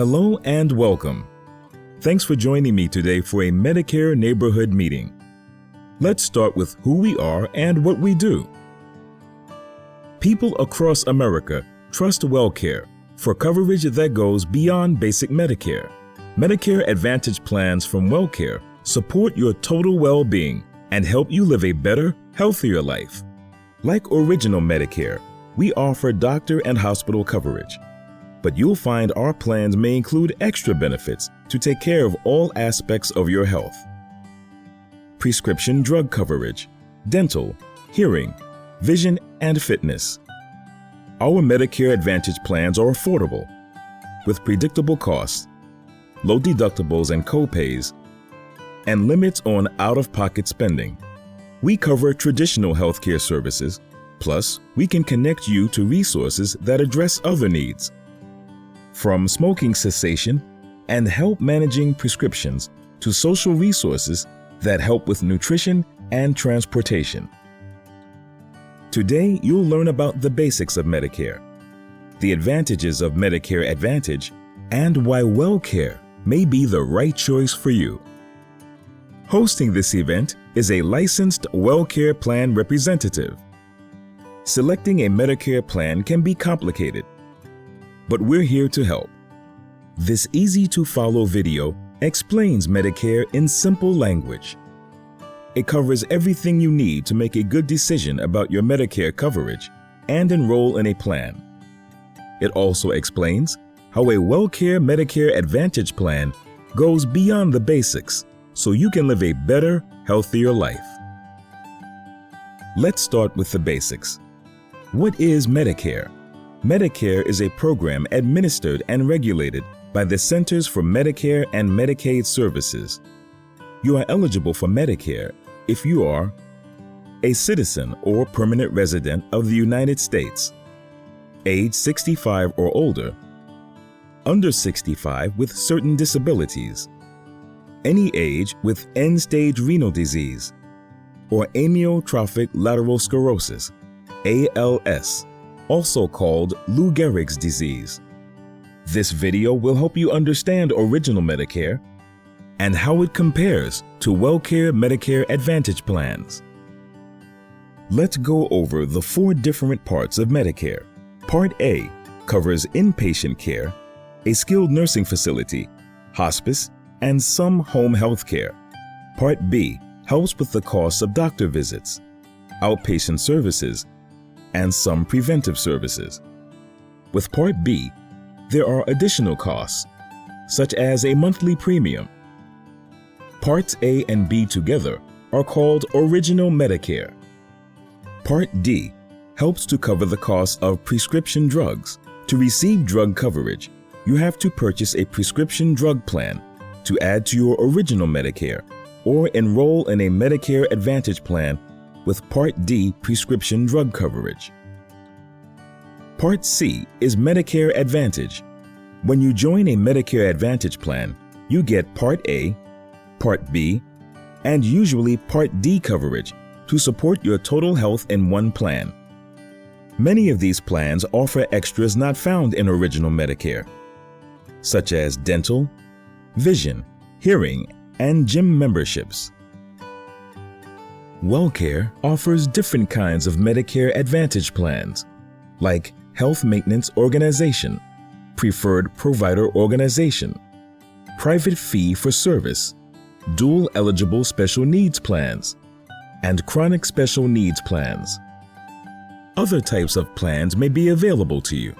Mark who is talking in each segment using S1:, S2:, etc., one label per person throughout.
S1: Hello and welcome. Thanks for joining me today for a Medicare neighborhood meeting. Let's start with who we are and what we do. People across America trust WellCare for coverage that goes beyond basic Medicare. Medicare Advantage plans from WellCare support your total well-being and help you live a better, healthier life. Like original Medicare, we offer doctor and hospital coverage. But you'll find our plans may include extra benefits to take care of all aspects of your health. Prescription drug coverage, dental, hearing, vision, and fitness. Our Medicare Advantage plans are affordable, with predictable costs, low deductibles and co-pays, and limits on out-of-pocket spending. We cover traditional healthcare services, plus we can connect you to resources that address other needs. From smoking cessation and help managing prescriptions to social resources that help with nutrition and transportation. Today, you'll learn about the basics of Medicare, the advantages of Medicare Advantage, and why WellCare may be the right choice for you. Hosting this event is a licensed WellCare plan representative. Selecting a Medicare plan can be complicated, but we're here to help. This easy-to-follow video explains Medicare in simple language. It covers everything you need to make a good decision about your Medicare coverage and enroll in a plan. It also explains how a WellCare Medicare Advantage plan goes beyond the basics so you can live a better, healthier life. Let's start with the basics. What is Medicare? Medicare is a program administered and regulated by the Centers for Medicare and Medicaid Services. You are eligible for Medicare if you are a citizen or permanent resident of the United States, age 65 or older, under 65 with certain disabilities, any age with end-stage renal disease, or amyotrophic lateral sclerosis, ALS, also called Lou Gehrig's disease. This video will help you understand original Medicare and how it compares to WellCare Medicare Advantage plans. Let's go over the 4 different parts of Medicare. Part A covers inpatient care, a skilled nursing facility, hospice, and some home health care. Part B helps with the costs of doctor visits, outpatient services, and some preventive services. With Part B, there are additional costs, such as a monthly premium. Parts A and B together are called Original Medicare. Part D helps to cover the cost of prescription drugs. To receive drug coverage, you have to purchase a prescription drug plan to add to your original Medicare or enroll in a Medicare Advantage plan with Part D prescription drug coverage. Part C is Medicare Advantage. When you join a Medicare Advantage plan, you get Part A, Part B, and usually Part D coverage to support your total health in one plan. Many of these plans offer extras not found in original Medicare, such as dental, vision, hearing, and gym memberships. WellCare offers different kinds of Medicare Advantage plans, like Health Maintenance Organization, Preferred Provider Organization, Private Fee for Service, Dual Eligible Special Needs Plans, and Chronic Special Needs Plans. Other types of plans may be available to you.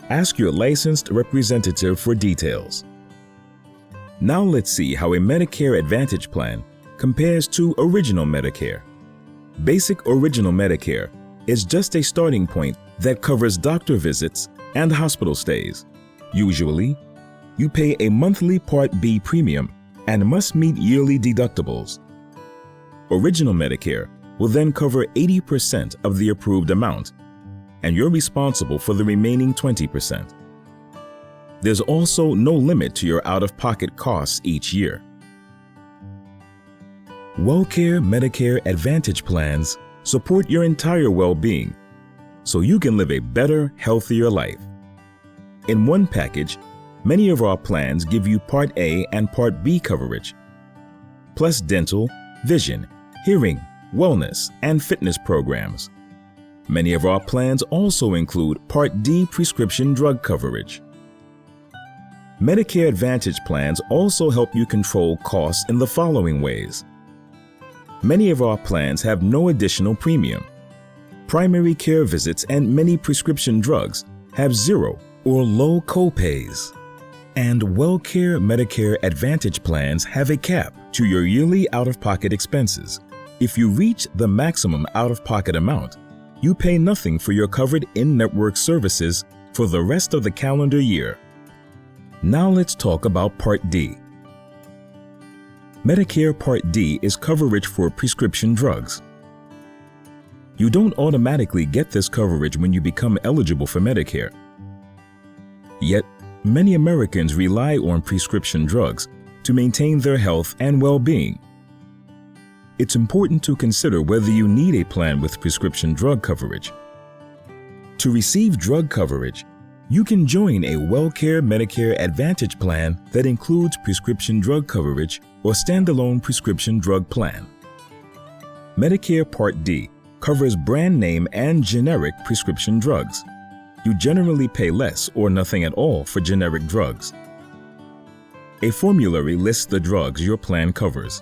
S1: Ask your licensed representative for details. Now let's see how a Medicare Advantage plan compares to original Medicare. Basic original Medicare is just a starting point that covers doctor visits and hospital stays. Usually, you pay a monthly Part B premium and must meet yearly deductibles. Original Medicare will then cover 80% of the approved amount, and you're responsible for the remaining 20%. There's also no limit to your out-of-pocket costs each year. WellCare Medicare Advantage plans support your entire well-being, so you can live a better, healthier life. In one package, Many of our plans give you Part A and Part B coverage, plus dental, vision, hearing, wellness, and fitness programs. Many of our plans also include Part D prescription drug coverage. Medicare Advantage plans also help you control costs in the following ways. Many of our plans have no additional premium. Primary care visits and many prescription drugs have zero or low copays. And WellCare Medicare Advantage plans have a cap to your yearly out-of-pocket expenses. If you reach the maximum out-of-pocket amount, you pay nothing for your covered in-network services for the rest of the calendar year. Now let's talk about Part D. Medicare Part D is coverage for prescription drugs. You don't automatically get this coverage when you become eligible for Medicare. Yet, many Americans rely on prescription drugs to maintain their health and well-being. It's important to consider whether you need a plan with prescription drug coverage. To receive drug coverage, you can join a WellCare Medicare Advantage plan that includes prescription drug coverage or standalone prescription drug plan. Medicare Part D covers brand name and generic prescription drugs. You generally pay less or nothing at all for generic drugs. A formulary lists the drugs your plan covers.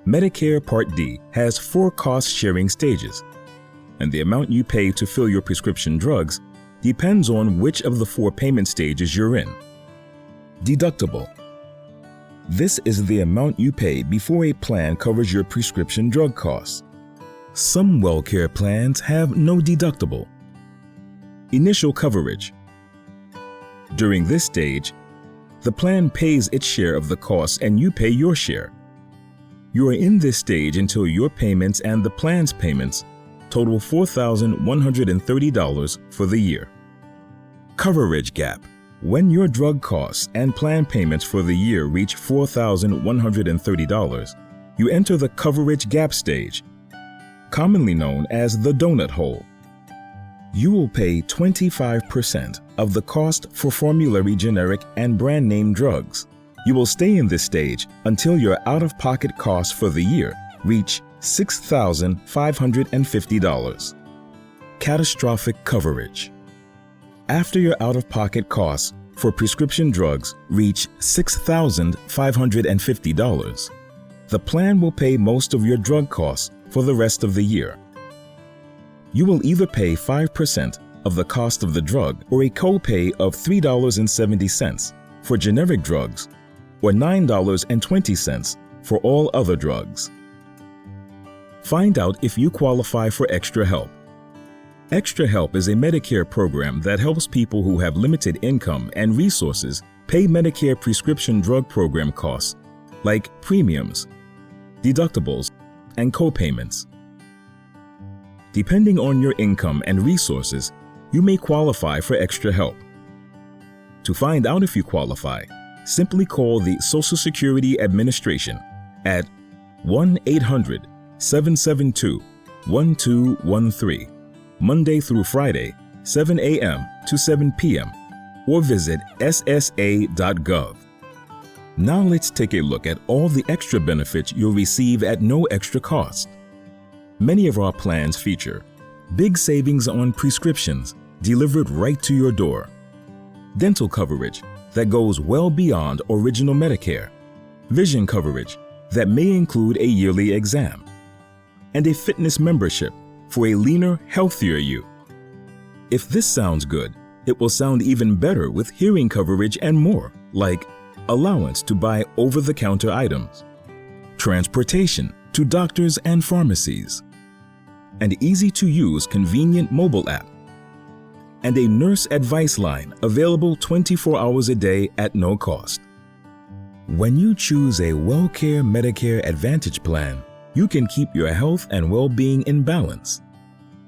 S1: Medicare Part D has 4 cost-sharing stages, and the amount you pay to fill your prescription drugs depends on which of the 4 payment stages you're in. Deductible. This is the amount you pay before a plan covers your prescription drug costs. Some WellCare plans have no deductible. Initial coverage. During this stage, the plan pays its share of the costs and you pay your share. You are in this stage until your payments and the plan's payments total $4,130 for the year. Coverage gap. When your drug costs and plan payments for the year reach $4,130, you enter the coverage gap stage, commonly known as the donut hole. You will pay 25% of the cost for formulary generic and brand name drugs. You will stay in this stage until your out-of-pocket costs for the year reach $6,550. Catastrophic coverage. After your out-of-pocket costs for prescription drugs reach $6,550, the plan will pay most of your drug costs for the rest of the year. You will either pay 5% of the cost of the drug or a copay of $3.70 for generic drugs or $9.20 for all other drugs. Find out if you qualify for Extra Help. Extra Help is a Medicare program that helps people who have limited income and resources pay Medicare prescription drug program costs like premiums, deductibles, and copayments. Depending on your income and resources, you may qualify for Extra Help. To find out if you qualify, simply call the Social Security Administration at 1-800-772-1213, Monday through Friday, 7 a.m. to 7 p.m., or visit ssa.gov. Now let's take a look at all the extra benefits you'll receive at no extra cost. Many of our plans feature big savings on prescriptions delivered right to your door, dental coverage that goes well beyond original Medicare, vision coverage that may include a yearly exam, and a fitness membership for a leaner, healthier you. If this sounds good, it will sound even better with hearing coverage and more, like allowance to buy over-the-counter items, transportation to doctors and pharmacies, an easy-to-use convenient mobile app, and a nurse advice line available 24 hours a day at no cost. When you choose a WellCare Medicare Advantage plan, you can keep your health and well-being in balance.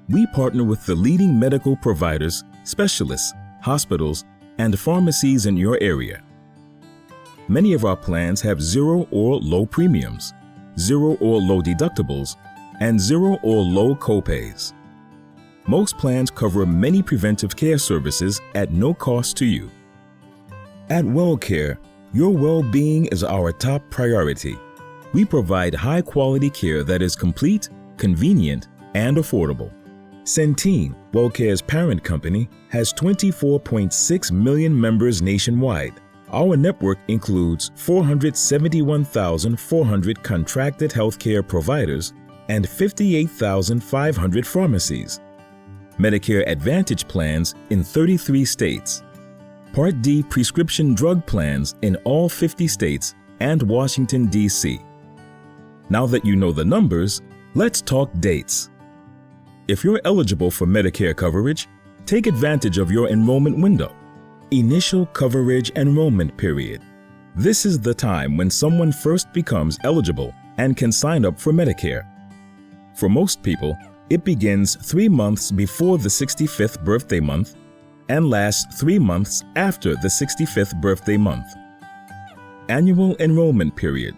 S1: We partner with the leading medical providers, specialists, hospitals, and pharmacies in your area. Many of our plans have zero or low premiums, zero or low deductibles, and zero or low copays. Most plans cover many preventive care services at no cost to you. At WellCare, your well-being is our top priority. We provide high-quality care that is complete, convenient, and affordable. Centene, WellCare's parent company, has 24.6 million members nationwide. Our network includes 471,400 contracted healthcare providers and 58,500 pharmacies. Medicare Advantage plans in 33 states. Part D prescription drug plans in all 50 states and Washington, D.C. Now that you know the numbers, let's talk dates. If you're eligible for Medicare coverage, take advantage of your enrollment window. Initial coverage enrollment period. This is the time when someone first becomes eligible and can sign up for Medicare. For most people, it begins 3 months before the 65th birthday month and lasts 3 months after the 65th birthday month. Annual enrollment period.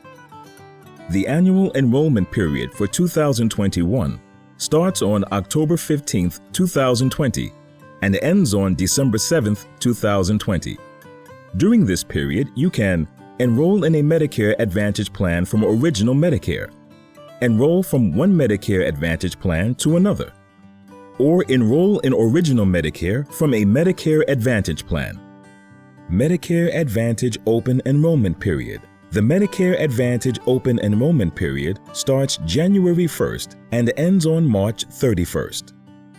S1: The annual enrollment period for 2021 starts on October 15, 2020 and ends on December 7, 2020. During this period, you can enroll in a Medicare Advantage plan from Original Medicare, enroll from one Medicare Advantage plan to another, or enroll in Original Medicare from a Medicare Advantage plan. Medicare Advantage Open Enrollment Period. The Medicare Advantage Open Enrollment Period starts January 1st and ends on March 31st.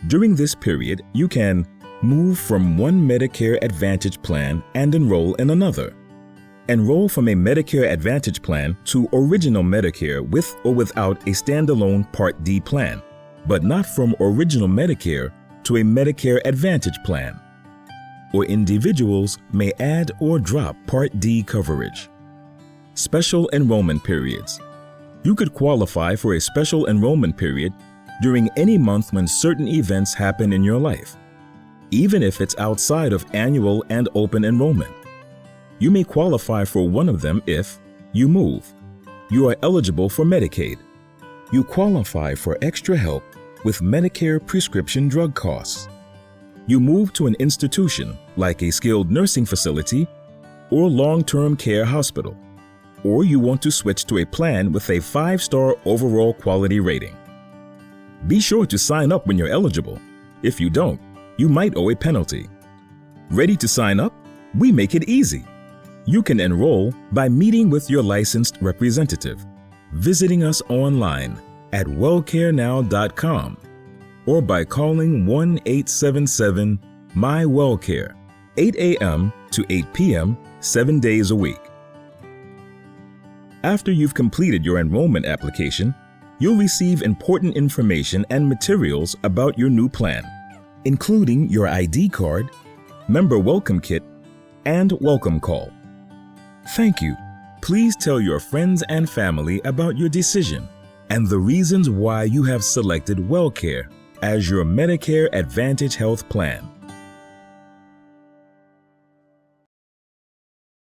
S1: During this period, you can move from one Medicare Advantage plan and enroll in another. Enroll from a Medicare Advantage plan to Original Medicare with or without a standalone Part D plan, but not from Original Medicare to a Medicare Advantage plan. Or individuals may add or drop Part D coverage. Special enrollment periods. You could qualify for a special enrollment period during any month when certain events happen in your life, even if it's outside of annual and open enrollment. You may qualify for one of them if you move, you are eligible for Medicaid, you qualify for extra help with Medicare prescription drug costs, you move to an institution like a skilled nursing facility or long-term care hospital, or you want to switch to a plan with a 5-star overall quality rating. Be sure to sign up when you're eligible. If you don't, you might owe a penalty. Ready to sign up? We make it easy. You can enroll by meeting with your licensed representative, visiting us online at wellcarenow.com, or by calling 1-877-MY-WellCare, 8 a.m. to 8 p.m., 7 days a week. After you've completed your enrollment application, you'll receive important information and materials about your new plan, including your ID card, member welcome kit, and welcome call. Thank you. Please tell your friends and family about your decision and the reasons why you have selected WellCare as your Medicare Advantage health plan.